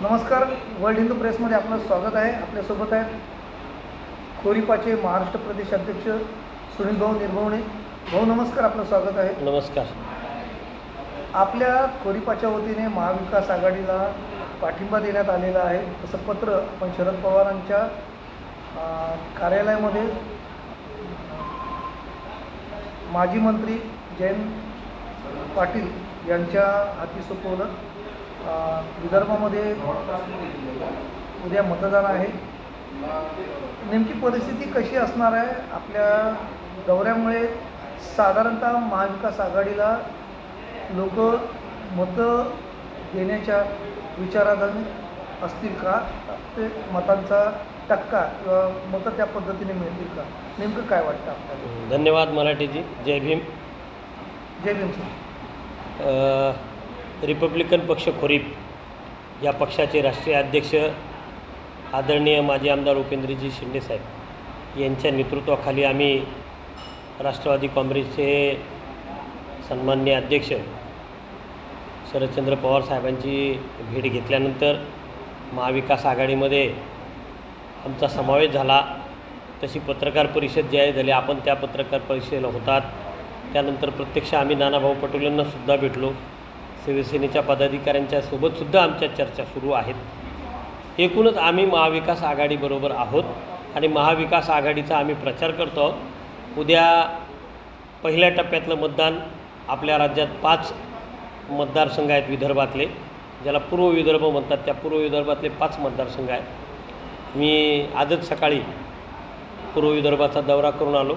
नमस्कार, वर्ल्ड हिंदू प्रेसमध्ये आपलं स्वागत आहे। आपल्यासोबत आहेत खोरीपाचे महाराष्ट्र प्रदेश अध्यक्ष सुनील भाऊ निर्भवणे। भाऊ नमस्कार, आपलं स्वागत आहे। नमस्कार। आपल्या खोरीपाच्या वतीने महाविकास आघाडीला पाठिंबा देण्यात आलेला आहे, तसं पत्र आपण शरद पवारांच्या कार्यालयामध्ये माजी मंत्री जयंत पाटील यांच्या हाती सोपवलं। विदर्भामध्ये उद्या मतदान आहे। नेमकी परिस्थिती कशी असणार आहे? आपल्या दौऱ्यामुळे साधारणतः महाविकास आघाडीला लोक मतं देण्याच्या विचाराधीन असतील का? ते मतांचा टक्का किंवा मतं त्या पद्धतीने मिळतील का? नेमकं काय वाटतं आपल्याला? धन्यवाद मराठीजी। जय भीम। जय भीम सर। रिपब्लिकन पक्ष खोरीप या पक्षाचे राष्ट्रीय अध्यक्ष आदरणीय माजी आमदार उपेंद्रजी शिंदे साहेब यांच्या नेतृत्वाखाली आम्ही राष्ट्रवादी काँग्रेसचे सन्माननीय अध्यक्ष शरदचंद्र पवार साहेबांची भेट घेतल्यानंतर महाविकास आघाडीमध्ये आमचा समावेश झाला। तशी पत्रकार परिषद जाहीर झाली, आपण त्या पत्रकार परिषदेला होतात। त्यानंतर प्रत्यक्ष आम्ही नानाभाऊ पटोलेंनासुद्धा भेटलो। शिवसेनेच्या पदाधिकाऱ्यांच्या सोबतसुद्धा आमच्या चर्चा सुरू आहेत। एकूणच आम्ही महाविकास आघाडीबरोबर आहोत आणि महाविकास आघाडीचा आम्ही प्रचार करतो आहोत। उद्या पहिल्या टप्प्यातलं मतदान आपल्या राज्यात 5 मतदारसंघ आहेत विदर्भातले, ज्याला पूर्व विदर्भ म्हणतात, त्या पूर्व विदर्भातले 5 मतदारसंघ आहेत। मी आजच सकाळी पूर्व विदर्भाचा दौरा करून आलो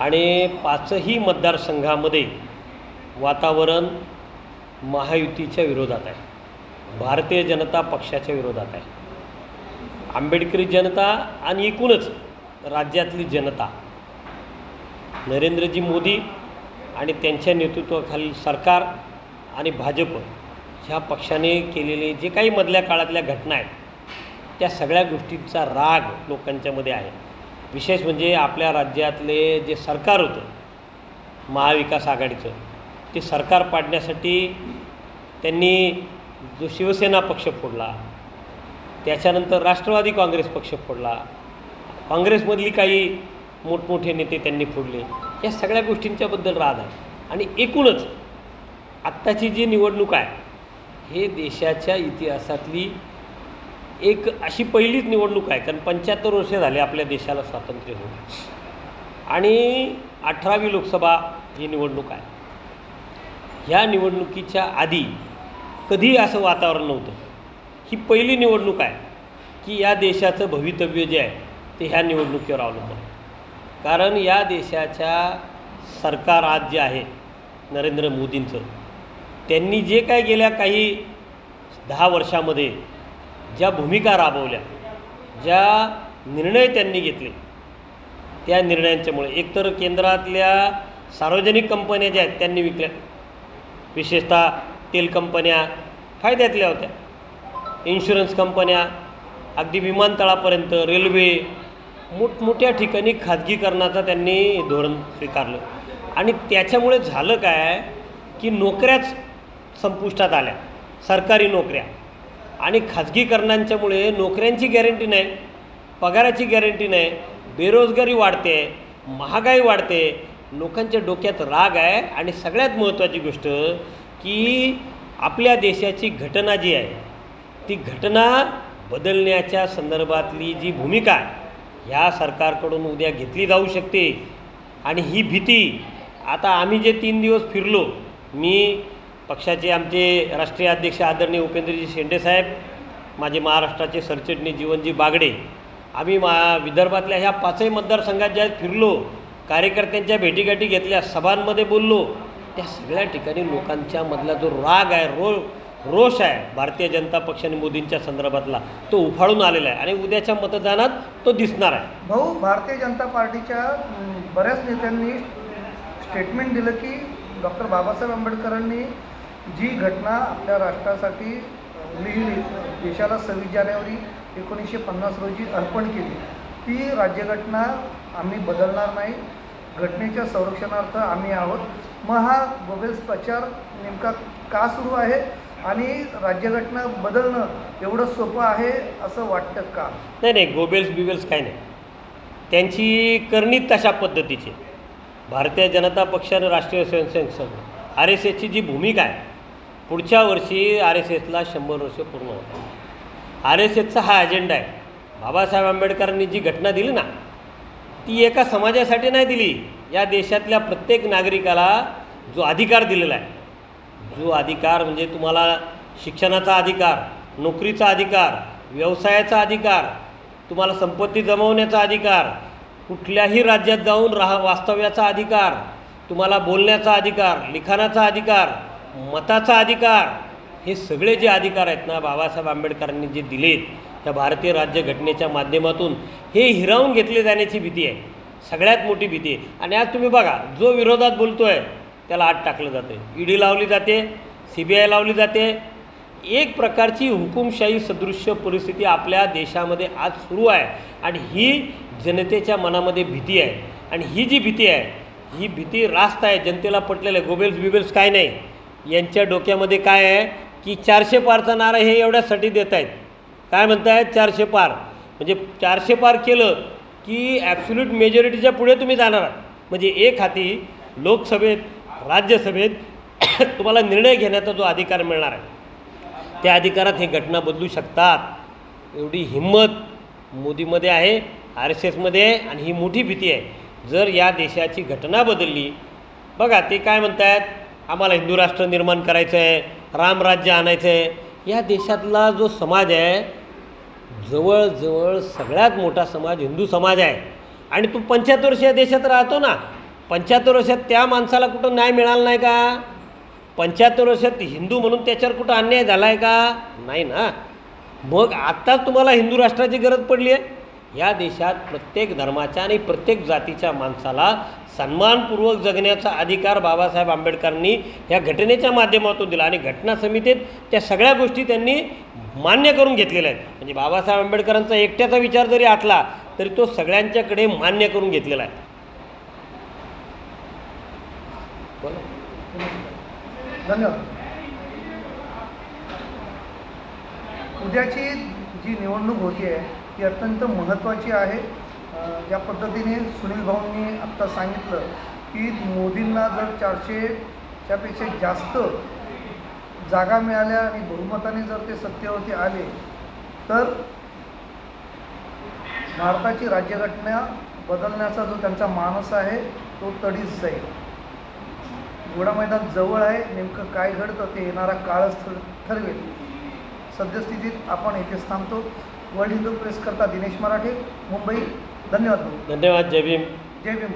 आणि 5ही मतदारसंघामध्ये वातावरण महायुतीच्या विरोधात आहे, भारतीय जनता पक्षाच्या विरोधात आहे। आंबेडकरी जनता आणि एकूणच राज्यातली जनता नरेंद्रजी मोदी आणि त्यांच्या नेतृत्वाखालील सरकार आणि भाजप ह्या पक्षाने केलेले जे काही मधल्या काळातल्या घटना आहेत त्या सगळ्या गोष्टींचा राग लोकांच्यामध्ये आहे। विशेष म्हणजे आपल्या राज्यातले जे सरकार होतं महाविकास आघाडीचं, ते सरकार पाडण्यासाठी त्यांनी जो शिवसेना पक्ष फोडला, त्याच्यानंतर राष्ट्रवादी काँग्रेस पक्ष फोडला, काँग्रेसमधली काही मोठमोठे नेते त्यांनी फोडले, या सगळ्या गोष्टींच्याबद्दल राग आहे। आणि एकूणच आत्ताची जी निवडणूक आहे हे देशाच्या इतिहासातली एक अशी पहिलीच निवडणूक आहे, कारण 75 वर्षे झाले आपल्या देशाला स्वातंत्र्य होऊन आणि 18वी लोकसभा ही निवडणूक आहे। ह्या निवडणुकीच्या आधी कधी असं वातावरण नव्हतं। ही पहिली निवडणूक आहे की या देशाचं भवितव्य जे आहे ते ह्या निवडणुकीवर अवलंबून आहे। कारण या देशाच्या सरकार आज जे आहे नरेंद्र मोदींचं, त्यांनी जे काय गेल्या काही 10 वर्षामध्ये ज्या भूमिका राबवल्या, ज्या निर्णय त्यांनी घेतले, त्या निर्णयांच्यामुळे एकतर केंद्रातल्या सार्वजनिक कंपन्या ज्या आहेत त्यांनी विकल्या, विशेषतः तेल कंपन्या फायद्यातल्या होत्या, इन्शुरन्स कंपन्या, अगदी विमानतळापर्यंत, रेल्वे, मोठमोठ्या ठिकाणी खाजगीकरणाचा त्यांनी धोरण स्वीकारलं। आणि त्याच्यामुळे झालं काय की नोकऱ्याच संपुष्टात आल्या, सरकारी नोकऱ्या, आणि खाजगीकरणांच्यामुळे नोकऱ्यांची गॅरंटी नाही, पगाराची गॅरंटी नाही, बेरोजगारी वाढते, महागाई वाढते, लोकांच्या डोक्यात राग आहे। आणि सगळ्यात महत्त्वाची गोष्ट की आपल्या देशाची घटना जी आहे ती घटना बदलण्याच्या संदर्भातली जी भूमिका ह्या सरकारकडून उद्या घेतली जाऊ शकते। आणि ही भीती आता आम्ही जे 3 दिवस फिरलो, मी पक्षाचे आमचे राष्ट्रीय अध्यक्ष आदरणीय उपेंद्रजी शिंदे साहेब, माझे महाराष्ट्राचे सरचिटणीस जीवनजी बागडे, आम्ही विदर्भातल्या ह्या 5ही मतदारसंघात ज्या फिरलो, कार्यकर्त्यांच्या भेटीगाठी घेतल्या, सभांमध्ये बोललो, त्या सगळ्या ठिकाणी लोकांच्या मधला जो राग आहे, रोष आहे भारतीय जनता पक्ष आणि मोदींच्या संदर्भातला, तो उफाळून आलेला आहे आणि उद्याच्या मतदानात तो दिसणार आहे। भाऊ, भारतीय जनता पार्टीच्या बऱ्याच नेत्यांनी स्टेटमेंट दिलं की डॉक्टर बाबासाहेब आंबेडकरांनी जी घटना आपल्या राष्ट्रासाठी लिहिली, देशाला 26 जानेवारी 1950 रोजी अर्पण केली, ती राज्यघटना आम्ही बदलणार नाही, घटनेच्या संरक्षणार्थ आम्ही आहोत। मग हा गोबेल्स प्रचार नेमका का सुरू आहे आणि राज्यघटना बदलणं एवढं सोपं आहे असं वाटतं का? नाही, गोबेल्स बिबेल्स काही नाही. त्यांची करणी तशा पद्धतीची. भारतीय जनता पक्ष आणि राष्ट्रीय स्वयंसेवक संघ आर एस एसची जी भूमिका आहे, पुढच्या वर्षी आर एस एसला 100 वर्ष पूर्ण होत आहे. आर एस एसचा हा अजेंडा आहे. बाबासाहेब आंबेडकरांनी जी घटना दिली ना, ती एका समाजासाठी नाही दिली. या देशातल्या प्रत्येक नागरिकाला जो अधिकार दिलेला आहे, जो अधिकार म्हणजे तुम्हाला शिक्षणाचा अधिकार, नोकरीचा अधिकार, व्यवसायाचा अधिकार, तुम्हाला संपत्ती जमवण्याचा अधिकार, कुठल्याही राज्यात जाऊन वास्तव्याचा अधिकार, तुम्हाला बोलण्याचा अधिकार, लिखाणाचा अधिकार, मताचा अधिकार, हे सगळे जे अधिकार आहेत ना बाबासाहेब आंबेडकरांनी जे दिलेत त्या भारतीय राज्यघटनेच्या माध्यमातून, हे हिरावून घेतले जाण्याची भीती आहे, सगळ्यात मोठी भीती आहे. आणि आज तुम्ही बघा, जो विरोधात बोलतो आहे त्याला आत टाकलं जातं, ईडी लावली जाते, CBI लावली जाते. एक प्रकारची हुकुमशाही सदृश्य परिस्थिती आपल्या देशामध्ये आज सुरू आहे. आणि ही जनतेच्या मनामध्ये भीती आहे. आणि ही जी भीती आहे, ही भीती रास्त आहे, जनतेला पटलेलं आहे. गोबेल्स बिबेल्स काय नाही. यांच्या डोक्यामध्ये काय आहे की 400 पारचा नारा हे एवढ्यासाठी देत आहेत. काय म्हणत आहेत? 400 पार. म्हणजे 400 पार केलं की ॲब्सोल्यूट मेजॉरिटीच्या पुढे तुम्ही जाणार आहात. म्हणजे एक हाती लोकसभेत, राज्यसभेत तुम्हाला निर्णय घेण्याचा जो अधिकार मिळणार आहे, त्या अधिकारात हे घटना बदलू शकतात. एवढी हिंमत मोदीमध्ये आहे, RSSमध्ये आहे. आणि ही मोठी भीती आहे. जर या देशाची घटना बदलली, बघा ते काय म्हणत आहेत, आम्हाला हिंदू राष्ट्र निर्माण करायचं आहे, रामराज्य आणायचं आहे. या देशातला जो समाज आहे, जवळजवळ सगळ्यात मोठा समाज हिंदू समाज आहे. आणि तू 75 वर्ष या देशात राहतो ना, 75 वर्षात त्या माणसाला कुठं न्याय मिळाला नाही का? 75 वर्षात हिंदू म्हणून त्याच्यावर कुठं अन्याय झाला आहे का? नाही ना. मग आत्ताच तुम्हाला हिंदू राष्ट्राची गरज पडली आहे. या देशात प्रत्येक धर्माच्या आणि प्रत्येक जातीच्या माणसाला सन्मानपूर्वक जगण्याचा अधिकार बाबासाहेब आंबेडकरांनी या घटनेच्या माध्यमातून दिला. आणि घटना समितीत त्या सगळ्या गोष्टी त्यांनी मान्य करून घेतलेल्या आहेत. म्हणजे बाबासाहेब आंबेडकरांचा एकट्याचा विचार जरी आटला तरी तो सगळ्यांच्याकडे मान्य करून घेतलेला आहे. धन्यवाद. उद्याची जी निवडणूक होती आहे ती अत्यंत महत्त्वाची आहे. ज्या पद्धतीने सुनील भाऊंनी आत्ता सांगितलं की मोदींना जर 400च्या पेक्षा जास्त जागा मिळाल्या आणि बहुमताने जर ते सत्तेवरती आले तर भारताची राज्यघटना बदलण्याचा जो त्यांचा मानस आहे तो तडीच जाईल. घोडा मैदान जवळ आहे. नेमकं काय घडतं ते येणारा काळच ठरवेल. सद्यस्थितीत आपण इथेच थांबतो. वर्ल्ड हिंदू प्रेस करता दिनेश मराठे, मुंबई. धन्यवाद. धन्यवाद. जय भीम. जय भीम.